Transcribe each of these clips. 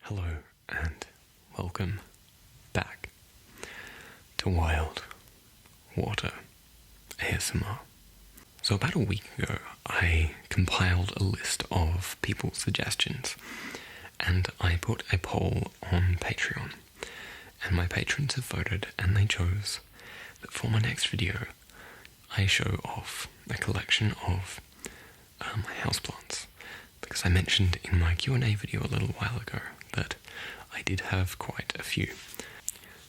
Hello and welcome back to Wild Water ASMR. So about a week ago I compiled a list of people's suggestions and I put a poll on Patreon, and my patrons have voted and they chose that for my next video I show off a collection of my houseplants, because I mentioned in my Q&A video a little while ago that I did have quite a few.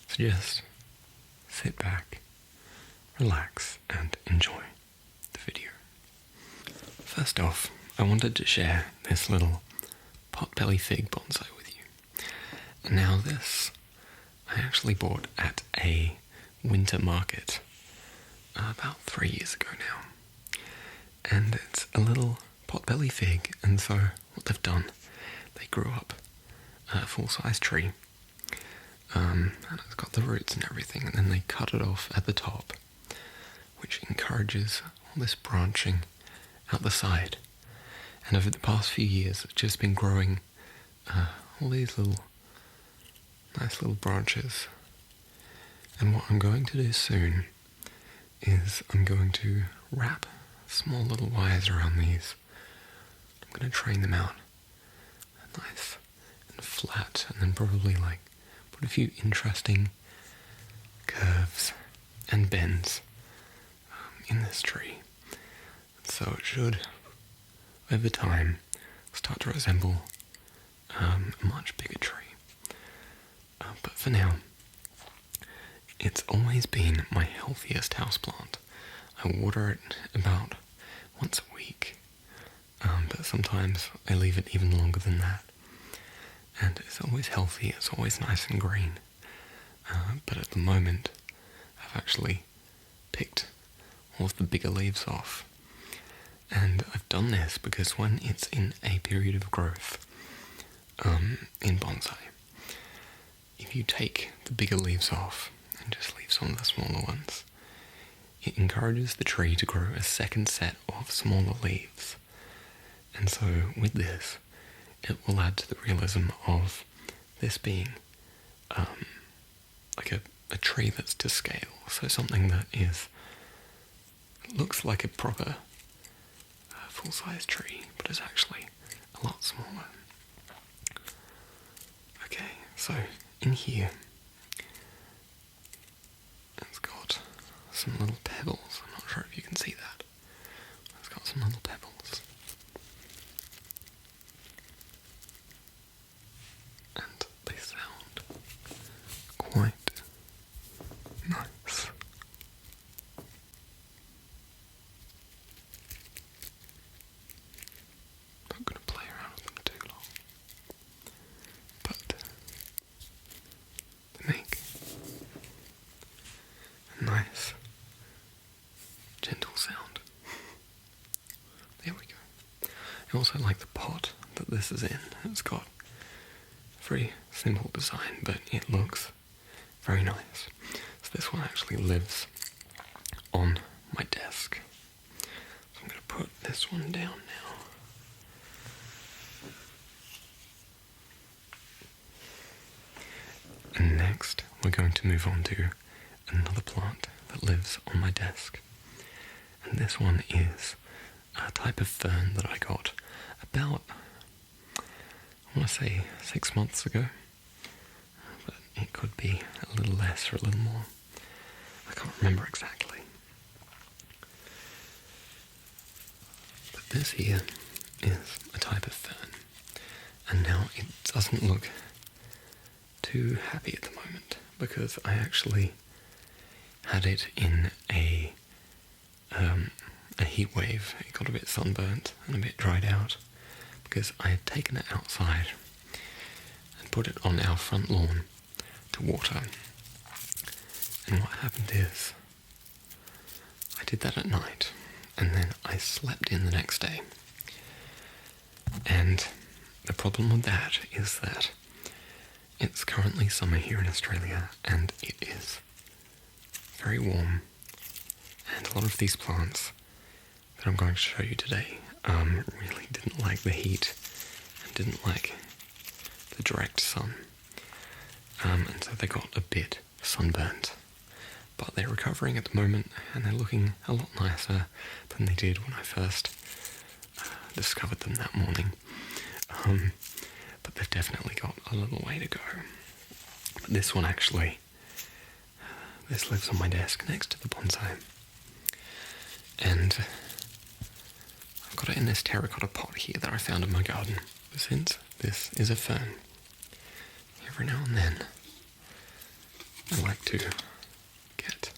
So just sit back, relax, and enjoy the video. First off, I wanted to share this little Potbellied Fig bonsai with you. Now this I actually bought at a winter market about 3 years ago now. And it's a little potbelly fig, and so what they've done, they grew up a full-size tree, and it's got the roots and everything, and then they cut it off at the top, which encourages all this branching out the side. And over the past few years it's just been growing all these nice little branches. And what I'm going to do soon is I'm going to wrap small little wires around these. I'm going to train them out nice and flat, and then probably put a few interesting curves and bends in this tree. So it should, over time, start to resemble a much bigger tree. But for now, it's always been my healthiest houseplant. I water it about once a week, but sometimes I leave it even longer than that. And it's always healthy, it's always nice and green. But at the moment, I've actually picked all of the bigger leaves off. And I've done this because when it's in a period of growth, in bonsai, if you take the bigger leaves off and just leave some of the smaller ones, it encourages the tree to grow a second set of smaller leaves. And so with this, it will add to the realism of this being like a tree that's to scale. So something that looks like a proper full-size tree, but is actually a lot smaller. Okay, so in here, it's got some little pebbles. I'm not sure if you can see that. It's got some little pebbles. And they sound quite nice. Not going to play around with them too long. But they make a nice gentle sound. There we go. I also like the pot that this is in. It's got a very simple design, but it looks very nice. So this one actually lives on my desk. So I'm going to put this one down now. And next we're going to move on to another plant that lives on my desk. And this one is a type of fern that I got about, I want to say 6 months ago, but it could be a little less or a little more. I can't remember exactly. But this here is a type of fern, and now it doesn't look too happy at the moment because I actually had it in a heat wave. It got a bit sunburnt and a bit dried out because I had taken it outside and put it on our front lawn to water. And what happened is I did that at night and then I slept in the next day. And the problem with that is that it's currently summer here in Australia and it is very warm, and a lot of these plants that I'm going to show you today really didn't like the heat and didn't like the direct sun. And so they got a bit sunburnt. But they're recovering at the moment, and they're looking a lot nicer than they did when I first discovered them that morning. But they've definitely got a little way to go. But this one actually, this lives on my desk next to the bonsai. And I've got it in this terracotta pot here that I found in my garden. Since this is a fern, every now and then I like to get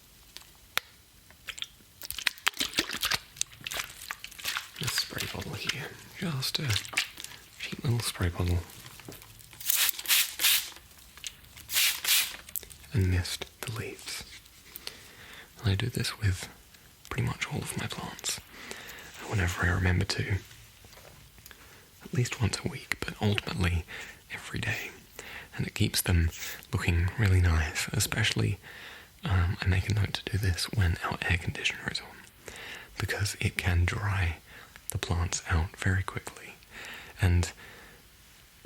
this spray bottle here, just a cheap little spray bottle, and mist the leaves. And I do this with pretty much all of my plants, whenever I remember to, at least once a week, but ultimately every day. And it keeps them looking really nice, especially I make a note to do this when our air conditioner is on, because it can dry the plants out very quickly and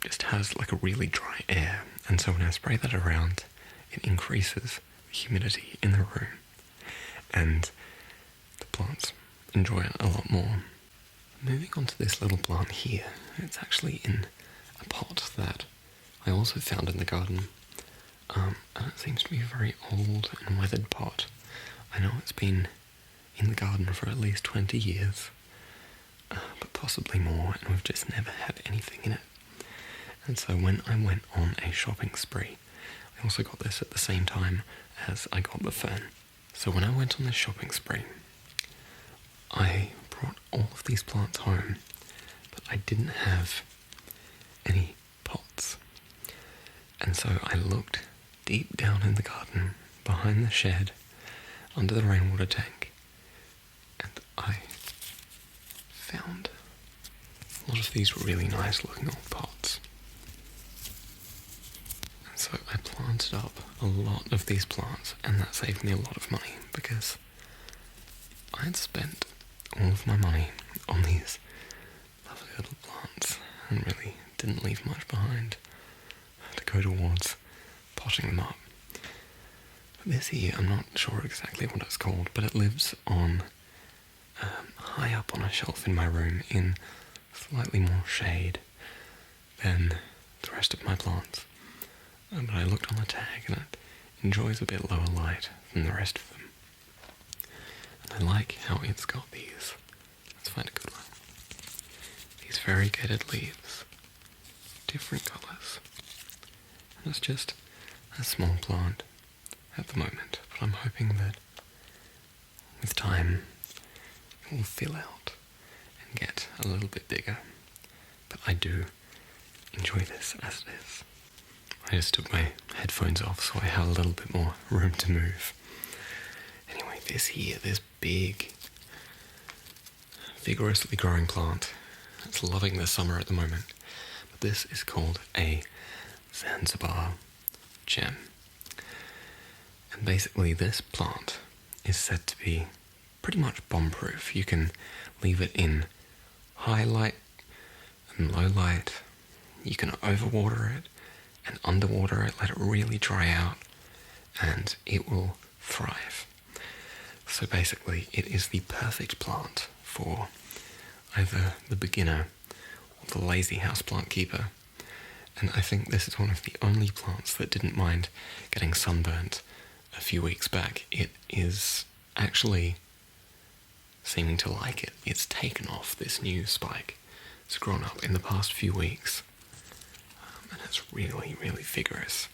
just has like a really dry air. And so when I spray that around, it increases the humidity in the room and the plants enjoy it a lot more. Moving on to this little plant here, it's actually in a pot that I also found in the garden, and it seems to be a very old and weathered pot. I know it's been in the garden for at least 20 years, but possibly more, and we've just never had anything in it. And so when I went on a shopping spree, I also got this at the same time as I got the fern. So when I went on this shopping spree, I brought all of these plants home, but I didn't have any pots. And so I looked deep down in the garden, behind the shed, under the rainwater tank, and I found a lot of these really nice looking old pots. And so I planted up a lot of these plants, and that saved me a lot of money, because I had spent all of my money on these lovely little plants and really didn't leave much behind to go towards potting them up. This here, I'm not sure exactly what it's called, but it lives on high up on a shelf in my room in slightly more shade than the rest of my plants. But I looked on the tag and it enjoys a bit lower light than the rest of them. And I like how it's got these, let's find a good one, these variegated leaves, different colours. And it's just a small plant at the moment, but I'm hoping that with time it will fill out and get a little bit bigger. But I do enjoy this as it is. I just took my headphones off so I have a little bit more room to move. Anyway, this here, this big, vigorously growing plant, it's loving the summer at the moment, but this is called a Zanzibar Gym. And basically this plant is said to be pretty much bomb-proof. You can leave it in high light and low light. You can overwater it and underwater it, let it really dry out, and it will thrive. So basically it is the perfect plant for either the beginner or the lazy houseplant keeper. And I think this is one of the only plants that didn't mind getting sunburnt a few weeks back. It is actually seeming to like it. It's taken off this new spike. It's grown up in the past few weeks. And it's really, really vigorous.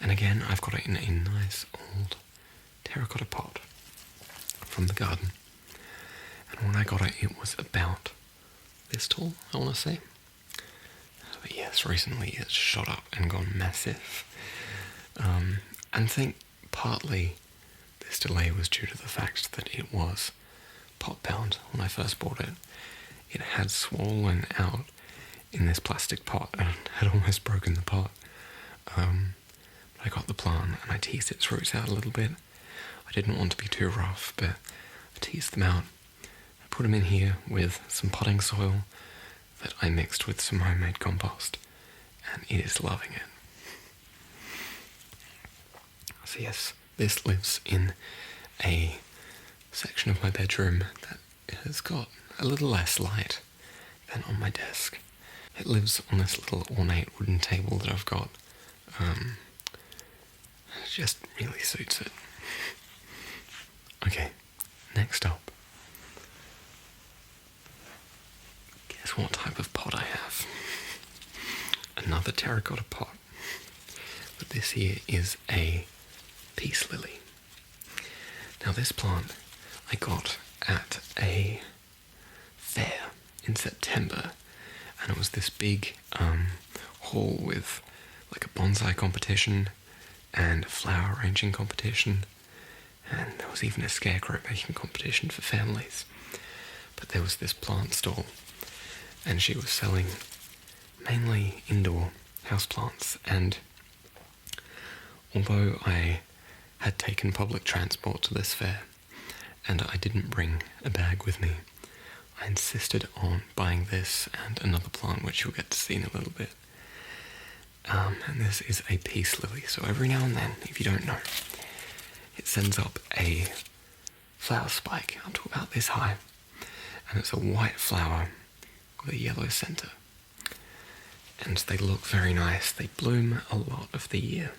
And again, I've got it in a nice old terracotta pot from the garden. And when I got it, it was about this tall, I want to say. But yes, recently it's shot up and gone massive. And I think partly this delay was due to the fact that it was pot-bound when I first bought it. It had swollen out in this plastic pot and had almost broken the pot. But I got the plant and I teased its roots out a little bit. I didn't want to be too rough, but I teased them out. I put them in here with some potting soil that I mixed with some homemade compost, and it is loving it. So yes, this lives in a section of my bedroom that has got a little less light than on my desk. It lives on this little ornate wooden table that I've got. It just really suits it. Okay, next up. Guess what type of pot I have? Another terracotta pot. But this here is a peace lily. Now this plant I got at a fair in September, and it was this big hall with like a bonsai competition and a flower arranging competition, and there was even a scarecrow making competition for families. But there was this plant stall, and she was selling mainly indoor houseplants, and although I had taken public transport to this fair and I didn't bring a bag with me, I insisted on buying this and another plant which you'll get to see in a little bit. And this is a peace lily, so every now and then, if you don't know, it sends up a flower spike up to about this high, and it's a white flower with a yellow centre. And they look very nice. They bloom a lot of the year.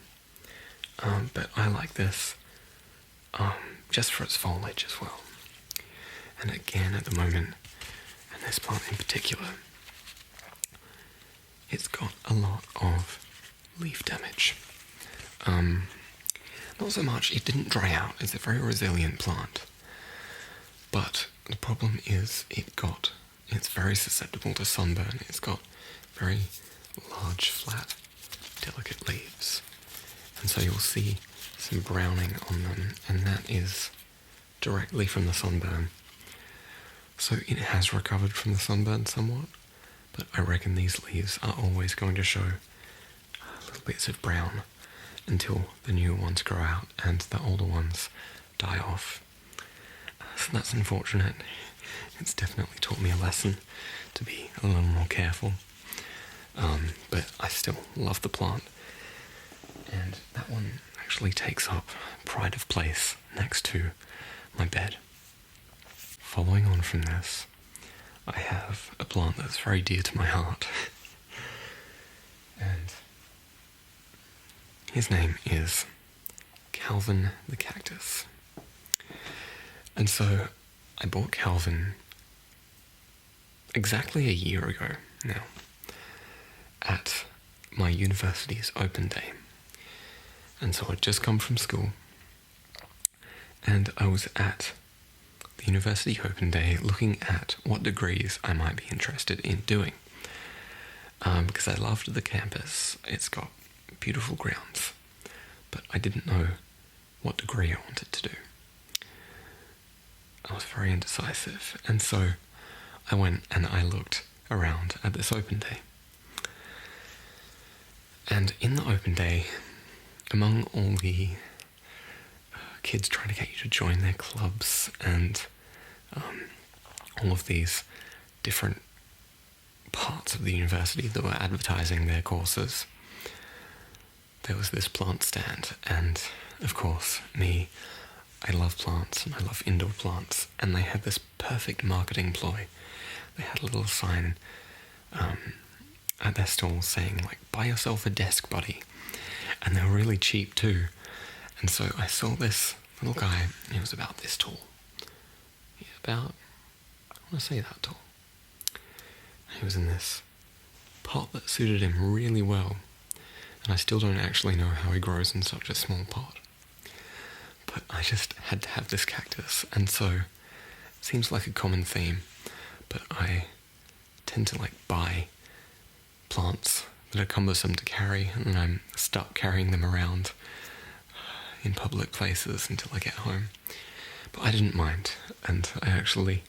But I like this just for its foliage as well. And again, at the moment, and this plant in particular, it's got a lot of leaf damage. Not so much, it didn't dry out. It's a very resilient plant. But the problem is it's very susceptible to sunburn. It's got very large, flat, delicate leaves. And so you'll see some browning on them, and that is directly from the sunburn. So it has recovered from the sunburn somewhat, but I reckon these leaves are always going to show little bits of brown until the newer ones grow out and the older ones die off. So that's unfortunate. It's definitely taught me a lesson to be a little more careful. But I still love the plant. And that one actually takes up pride of place next to my bed. Following on from this, I have a plant that's very dear to my heart. And his name is Kelvin the Cactus. And so I bought Kelvin exactly a year ago now at my university's open day. And so I'd just come from school, and I was at the university open day looking at what degrees I might be interested in doing. Because I loved the campus. It's got beautiful grounds, but I didn't know what degree I wanted to do. I was very indecisive, and so I went and I looked around at this open day. And in the open day, among all the kids trying to get you to join their clubs and all of these different parts of the university that were advertising their courses, there was this plant stand. And of course, I love plants and I love indoor plants, and they had this perfect marketing ploy. They had a little sign at their stall saying, like, buy yourself a desk buddy. And they were really cheap too. And so I saw this little guy, he was about this tall. I want to say that tall. He was in this pot that suited him really well. And I still don't actually know how he grows in such a small pot. But I just had to have this cactus, and so it seems like a common theme, but I tend to buy plants that are cumbersome to carry, and I'm stuck carrying them around in public places until I get home. But I didn't mind, and I actually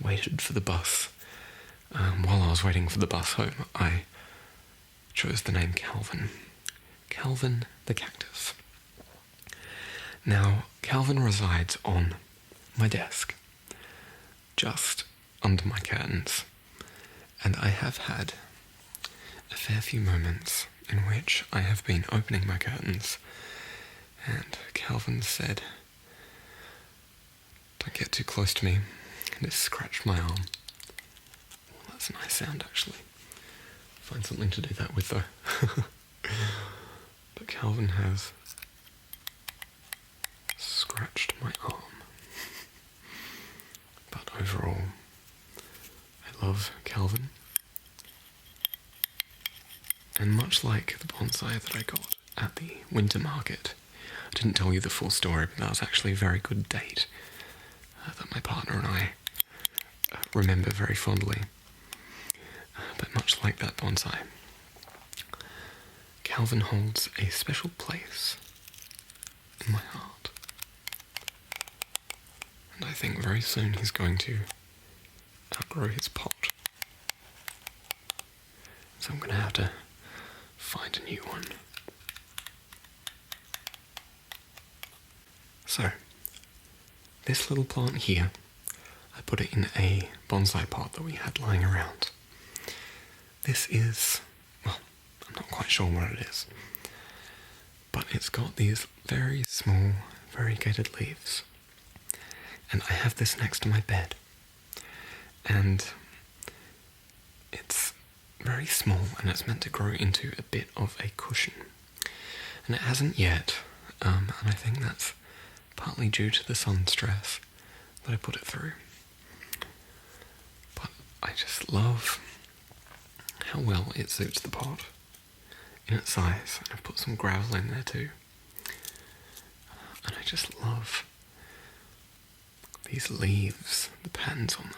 waited for the bus. While I was waiting for the bus home, I chose the name Kelvin. Kelvin the Cactus. Now, Kelvin resides on my desk, just under my curtains, and I have had a fair few moments in which I have been opening my curtains, and Kelvin said, "Don't get too close to me," and it scratched my arm. Well, that's a nice sound, actually. Find something to do that with, though. But Kelvin has scratched my arm. But overall, I love Kelvin. And much like the bonsai that I got at the winter market, I didn't tell you the full story, but that was actually a very good date that my partner and I remember very fondly. But much like that bonsai, Kelvin holds a special place in my heart. And I think very soon he's going to outgrow his pot. So I'm going to have to find a new one. So, this little plant here, I put it in a bonsai pot that we had lying around. This is, well, I'm not quite sure what it is, but it's got these very small, variegated leaves. And I have this next to my bed. And it's very small, and it's meant to grow into a bit of a cushion. And it hasn't yet, and I think that's partly due to the sun stress that I put it through. But I just love how well it suits the pot in its size, and I've put some gravel in there too. And I just love these leaves, the patterns on them.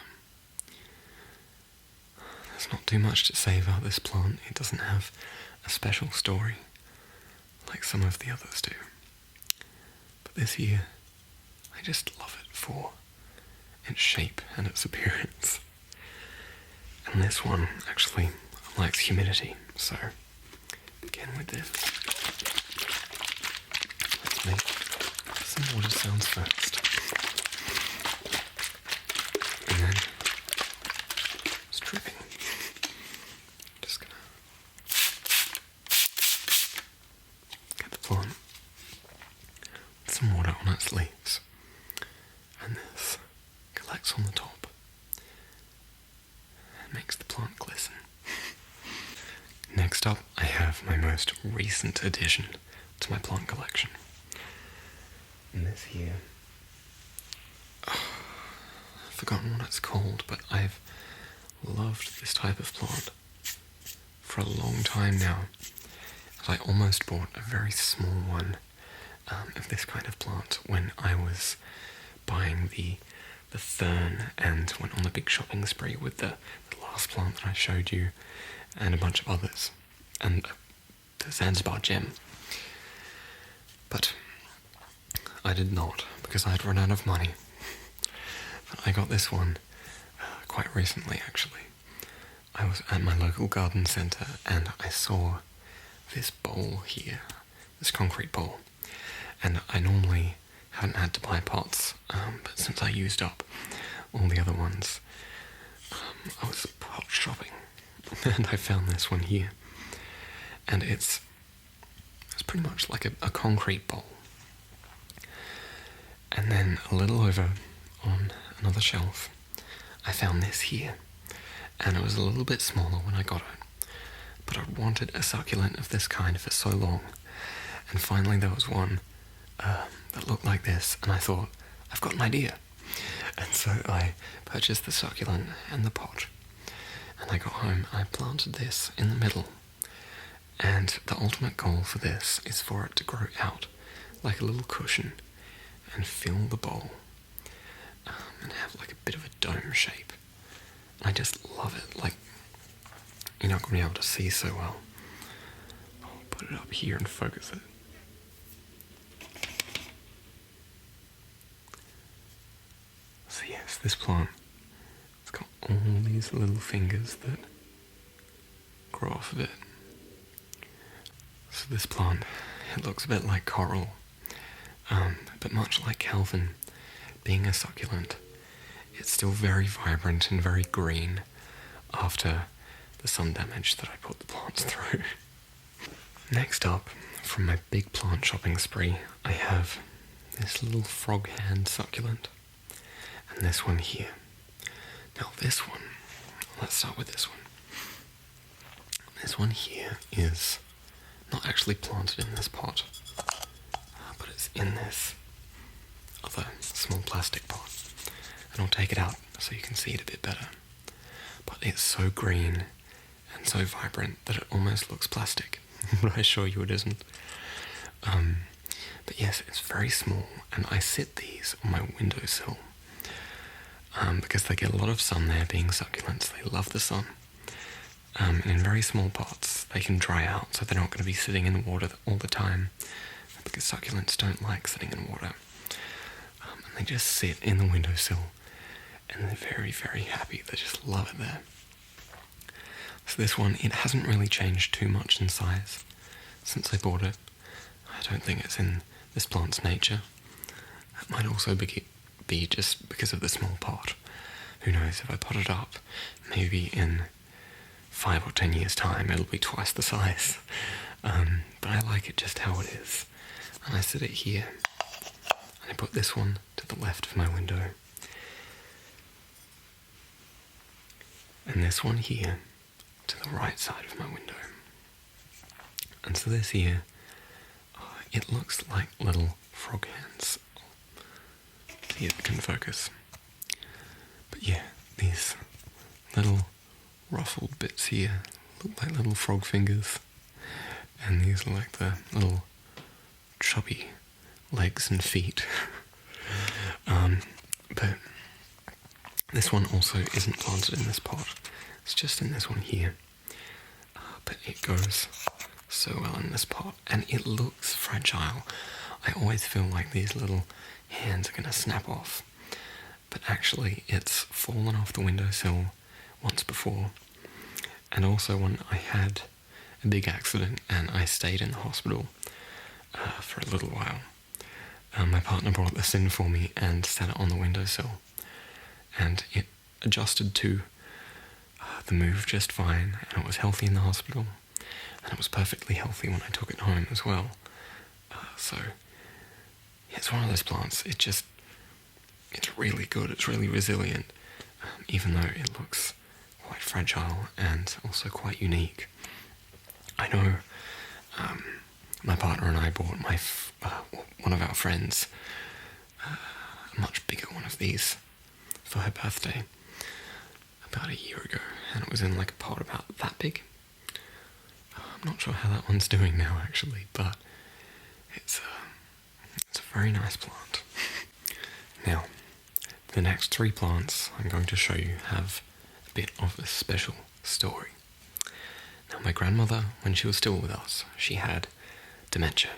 There's not too much to say about this plant. It doesn't have a special story like some of the others do. But this here, I just love it for its shape and its appearance. And this one actually likes humidity, so begin with this. Let's make some water sounds first. And then stripping. Just gonna get the plant with some water on its leaves, and this collects on the top and makes the plant glisten. Next up, I have my most recent addition to my plant collection. And this here, I've forgotten what it's called, but I've loved this type of plant for a long time now. I almost bought a very small one of this kind of plant when I was buying the Fern and went on the big shopping spree with the last plant that I showed you and a bunch of others, and the Zanzibar Gym. But I did not, because I had run out of money. But I got this one quite recently, actually. I was at my local garden centre and I saw this bowl here, this concrete bowl. And I normally haven't had to buy pots, but since I used up all the other ones, I was pot shopping and I found this one here. And it's pretty much like a concrete bowl. And then a little over on another shelf, I found this here. And it was a little bit smaller when I got it. But I wanted a succulent of this kind for so long. And finally there was one that looked like this, and I thought, I've got an idea. And so I purchased the succulent and the pot. And I got home, I planted this in the middle. And the ultimate goal for this is for it to grow out like a little cushion and fill the bowl and have like a bit of a dome shape. I just love it. Like, you're not going to be able to see so well. I'll put it up here and focus it. So yes, this plant, it's got all these little fingers that grow off of it. So this plant, it looks a bit like coral, but much like Kelvin, being a succulent, it's still very vibrant and very green after the sun damage that I put the plants through. Next up, from my big plant shopping spree, I have this little frog hand succulent, and this one here. Now this one, let's start with this one. This one here is not actually planted in this pot, but it's in this other small plastic pot. And I'll take it out so you can see it a bit better. But it's so green and so vibrant that it almost looks plastic, but I assure you it isn't. But yes, it's very small, and I sit these on my windowsill because they get a lot of sun there, being succulents. They love the sun. In very small pots, they can dry out, so they're not going to be sitting in the water all the time, because succulents don't like sitting in water. And they just sit in the windowsill, and they're very, very happy. They just love it there. So this one, it hasn't really changed too much in size since I bought it. I don't think it's in this plant's nature. It might also be just because of the small pot. Who knows, if I pot it up, maybe in 5 or 10 years' time it'll be twice the size. But I like it just how it is. And I sit it here, and I put this one to the left of my window, and this one here to the right side of my window. And so this here, it looks like little frog hands. See if it can focus. But yeah, these little ruffled bits here look like little frog fingers, and these are like the little chubby legs and feet. But this one also isn't planted in this pot. It's just in this one here. But it goes so well in this pot, and it looks fragile. I always feel like these little hands are going to snap off, but actually it's fallen off the windowsill once before, and also when I had a big accident and I stayed in the hospital for a little while. My partner brought this in for me and set it on the windowsill, and it adjusted to the move just fine, and it was healthy in the hospital, and it was perfectly healthy when I took it home as well. So it's one of those plants, it's really good, it's really resilient, even though it looks quite fragile and also quite unique. I know my partner and I bought one of our friends a much bigger one of these for her birthday about a year ago, and it was in like a pot about that big. I'm not sure how that one's doing now actually, but it's a very nice plant. Now, the next 3 plants I'm going to show you have a bit of a special story. Now, my grandmother, when she was still with us, she had dementia,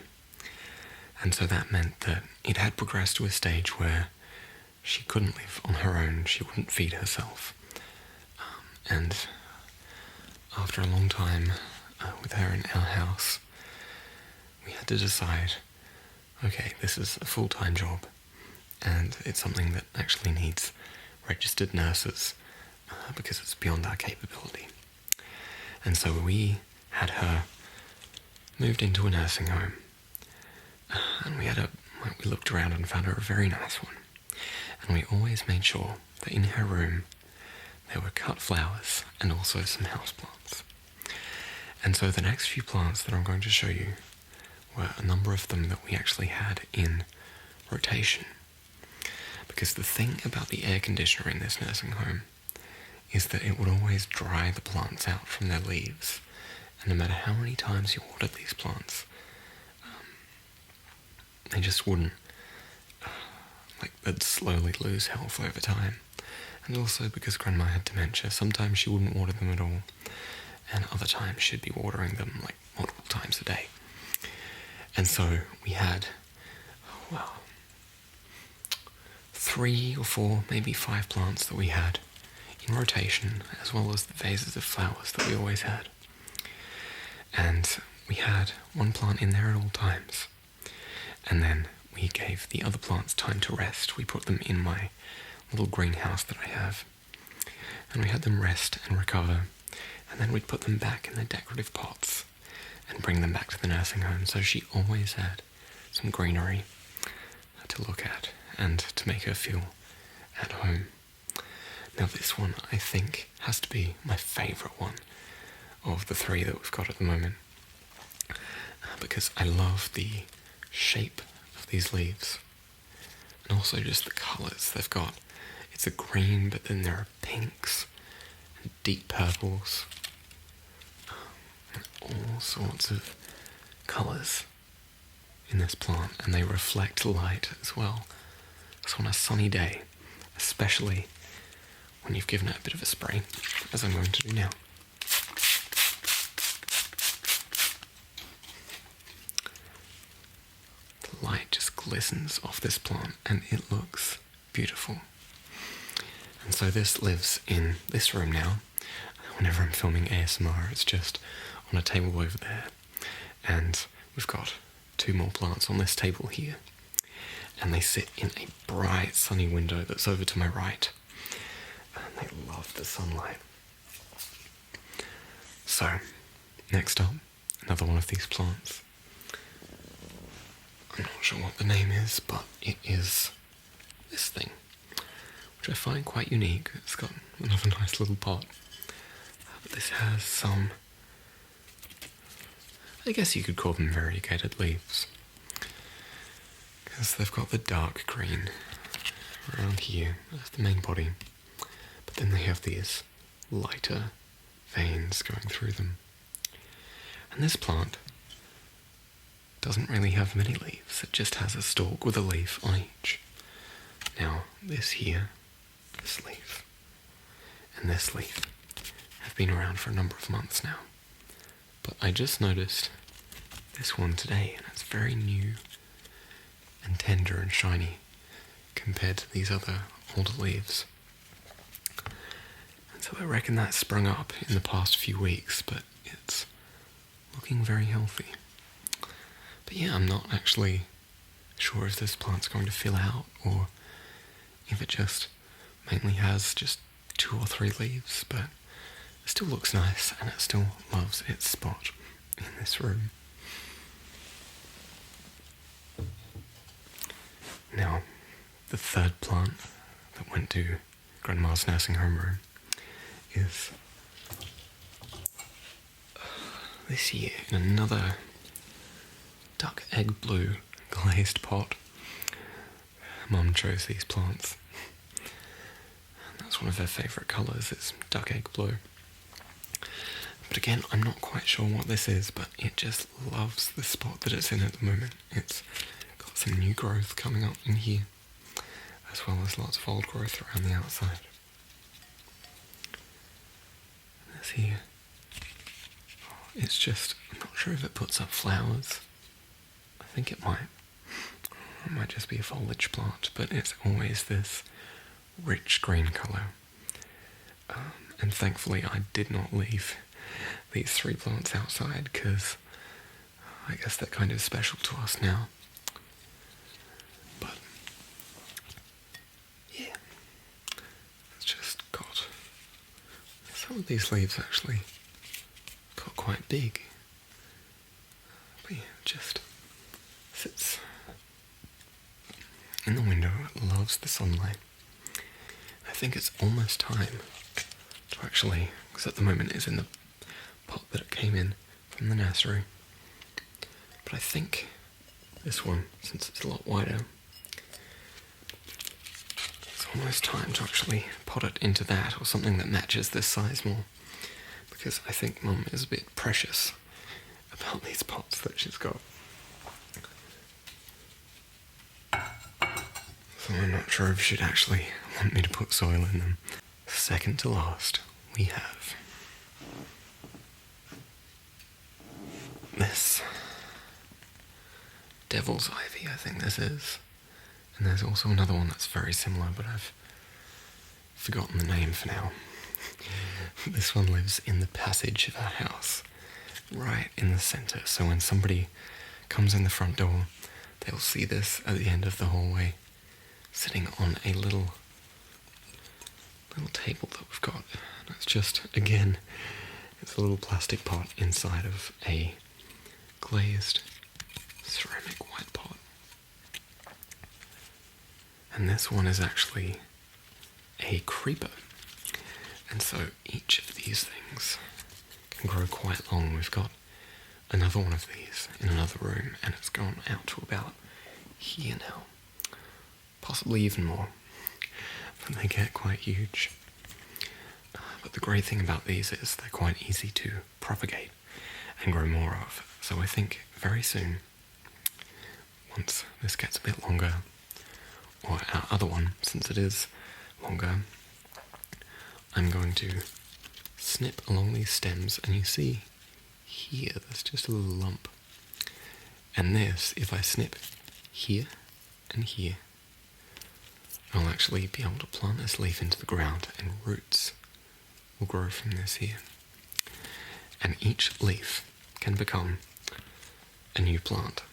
and so that meant that it had progressed to a stage where she couldn't live on her own, she wouldn't feed herself. And after a long time with her in our house, we had to decide, okay, this is a full-time job, and it's something that actually needs registered nurses because it's beyond our capability. And so we had her moved into a nursing home, and we looked around and found her a very nice one. And we always made sure that in her room there were cut flowers and also some houseplants. And so the next few plants that I'm going to show you were a number of them that we actually had in rotation. Because the thing about the air conditioner in this nursing home is that it would always dry the plants out from their leaves. And no matter how many times you watered these plants, they just wouldn't. They'd slowly lose health over time. And also because Grandma had dementia, sometimes she wouldn't water them at all, and other times she'd be watering them like multiple times a day. And so we had, 3 or 4, maybe 5 plants that we had in rotation, as well as the vases of flowers that we always had. And we had one plant in there at all times. And then we gave the other plants time to rest. We put them in my little greenhouse that I have, and we had them rest and recover, and then we'd put them back in their decorative pots and bring them back to the nursing home. So she always had some greenery to look at and to make her feel at home. Now this one, I think, has to be my favourite one of the three that we've got at the moment, because I love the shape of these leaves and also just the colours they've got. It's a green, but then there are pinks and deep purples and all sorts of colours in this plant, and they reflect light as well. So on a sunny day, especially when you've given it a bit of a spray, as I'm going to do now, the light just glistens off this plant and it looks beautiful. And so this lives in this room now. Whenever I'm filming ASMR, it's just on a table over there, and we've got 2 more plants on this table here, and they sit in a bright sunny window that's over to my right, and they love the sunlight. So, next up, another one of these plants. I'm not sure what the name is, but it is this thing, which I find quite unique. It's got another nice little pot. But this has some, I guess you could call them variegated leaves, because they've got the dark green around here as the main body, but then they have these lighter veins going through them. And this plant doesn't really have many leaves, it just has a stalk with a leaf on each. Now, this here, this leaf, and this leaf have been around for a number of months now. But I just noticed this one today, and it's very new and tender and shiny compared to these other older leaves. And so I reckon that sprung up in the past few weeks, but it's looking very healthy. But yeah, I'm not actually sure if this plant's going to fill out, or if it just mainly has just 2 or 3 leaves, but it still looks nice, and it still loves its spot in this room. Now, the third plant that went to Grandma's nursing home room is this year in another duck egg blue glazed pot. Mum chose these plants. That's one of her favourite colours, is duck egg blue. But again, I'm not quite sure what this is, but it just loves the spot that it's in at the moment. It's got some new growth coming up in here, as well as lots of old growth around the outside. This here, it's just, I'm not sure if it puts up flowers. I think it might. It might just be a foliage plant, but it's always this rich green colour. And thankfully I did not leave these 3 plants outside, because I guess they're kind of special to us now. But yeah, it's just got, some of these leaves actually got quite big. But yeah, it just sits in the window. It loves the sunlight. I think it's almost time to actually, because at the moment it's in the pot that it came in from the nursery, but I think this one, since it's a lot wider, it's almost time to actually pot it into that, or something that matches this size more, because I think Mum is a bit precious about these pots that she's got. So I'm not sure if she'd actually want me to put soil in them. Second to last, we have this devil's ivy, I think this is. And there's also another one that's very similar, but I've forgotten the name for now. This one lives in the passage of our house, right in the centre. So when somebody comes in the front door, they'll see this at the end of the hallway, sitting on a little table that we've got. And it's just, again, It's a little plastic pot inside of a glazed ceramic white pot. And this one is actually a creeper. And so each of these things can grow quite long. We've got another one of these in another room, and it's gone out to about here now. Possibly even more. But they get quite huge. But the great thing about these is they're quite easy to propagate and grow more of. So I think very soon, once this gets a bit longer, or our other one, since it is longer, I'm going to snip along these stems, and you see here, there's just a little lump. And this, if I snip here and here, I'll actually be able to plant this leaf into the ground, and roots will grow from this here. And each leaf can become a new plant.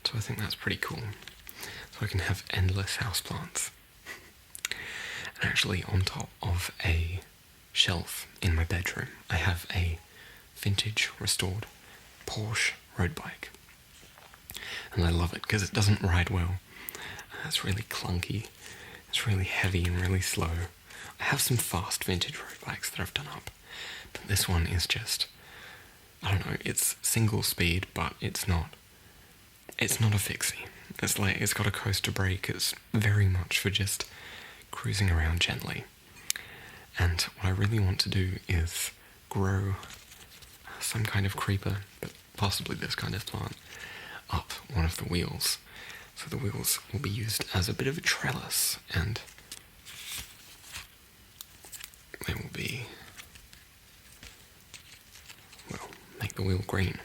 So I think that's pretty cool. So I can have endless houseplants. And actually, on top of a shelf in my bedroom, I have a vintage restored Porsche road bike. And I love it because it doesn't ride well. It's really clunky, it's really heavy and really slow. I have some fast vintage road bikes that I've done up, but this one is just, I don't know, it's single speed, but it's not a fixie. It's like, it's got a coaster brake, it's very much for just cruising around gently. And what I really want to do is grow some kind of creeper, but possibly this kind of plant, up one of the wheels. So the wheels will be used as a bit of a trellis, and they will be, well, make the wheel green.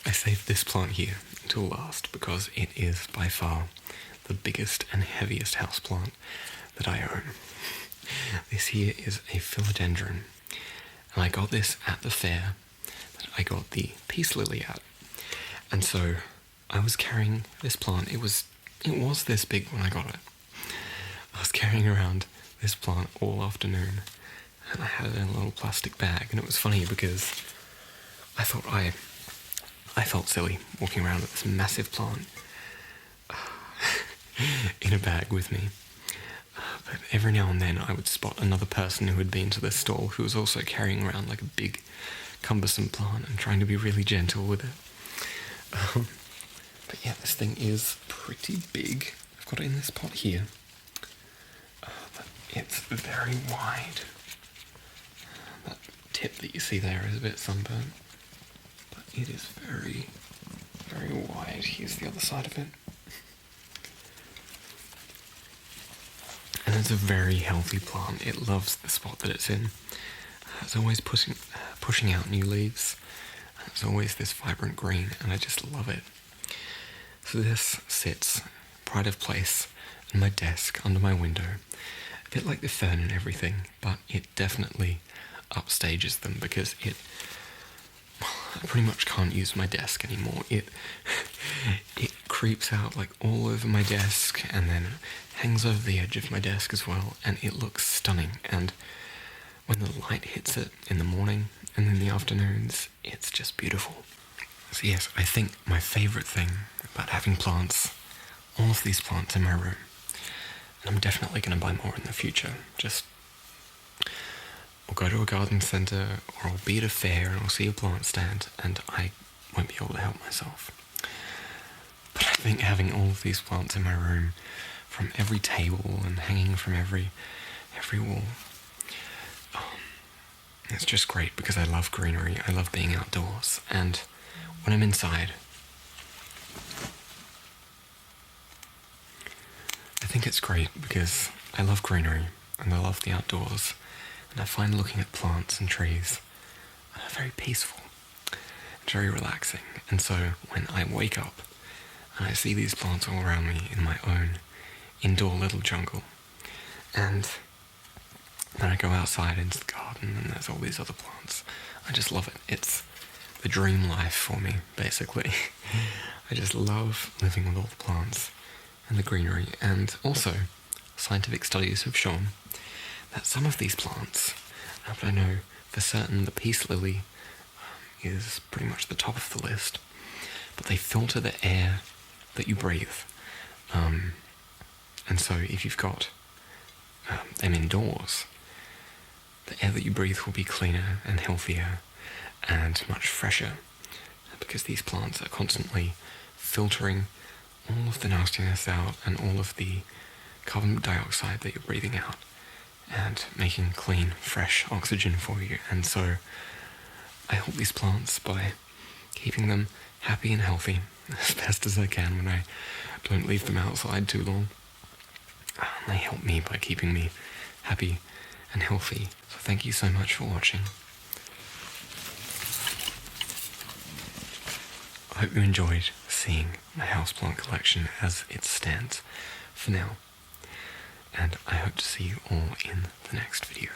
I saved this plant here until last because it is by far the biggest and heaviest houseplant that I own. This here is a Philodendron, and I got this at the fair that I got the peace lily at. And so I was carrying this plant. It was this big when I got it. I was carrying around this plant all afternoon, and I had it in a little plastic bag. And it was funny because I thought I felt silly walking around with this massive plant in a bag with me. But every now and then I would spot another person who had been to this stall who was also carrying around like a big cumbersome plant and trying to be really gentle with it. But yeah, this thing is pretty big. I've got it in this pot here. But it's very wide. That tip that you see there is a bit sunburnt. But it is very, very wide. Here's the other side of it. And it's a very healthy plant. It loves the spot that it's in. It's always pushing out new leaves. And it's always this vibrant green, and I just love it. So this sits pride of place in my desk under my window. A bit like the Fern and everything, but it definitely upstages them because I pretty much can't use my desk anymore. It creeps out like all over my desk and then hangs over the edge of my desk as well, and it looks stunning. And when the light hits it in the morning and in the afternoons, it's just beautiful. So yes, I think my favourite thing about having plants, all of these plants in my room, and I'm definitely going to buy more in the future, I'll go to a garden centre or I'll be at a fair and I'll see a plant stand and I won't be able to help myself. But I think having all of these plants in my room, from every table and hanging from every wall, it's just great because I love greenery, I love being outdoors, and when I'm inside, I think it's great because I love greenery and I love the outdoors, and I find looking at plants and trees very peaceful and very relaxing. And so when I wake up and I see these plants all around me in my own indoor little jungle, and then I go outside into the garden and there's all these other plants, I just love it. It's the dream life for me, basically. I just love living with all the plants and the greenery, and also scientific studies have shown that some of these plants, but I know for certain the peace lily is pretty much the top of the list, but they filter the air that you breathe. And so if you've got them indoors, the air that you breathe will be cleaner and healthier and much fresher, because these plants are constantly filtering all of the nastiness out and all of the carbon dioxide that you're breathing out and making clean, fresh oxygen for you. And so I help these plants by keeping them happy and healthy as best as I can when I don't leave them outside too long. They help me by keeping me happy and healthy. So thank you so much for watching. I hope you enjoyed seeing my houseplant collection as it stands for now. And I hope to see you all in the next video.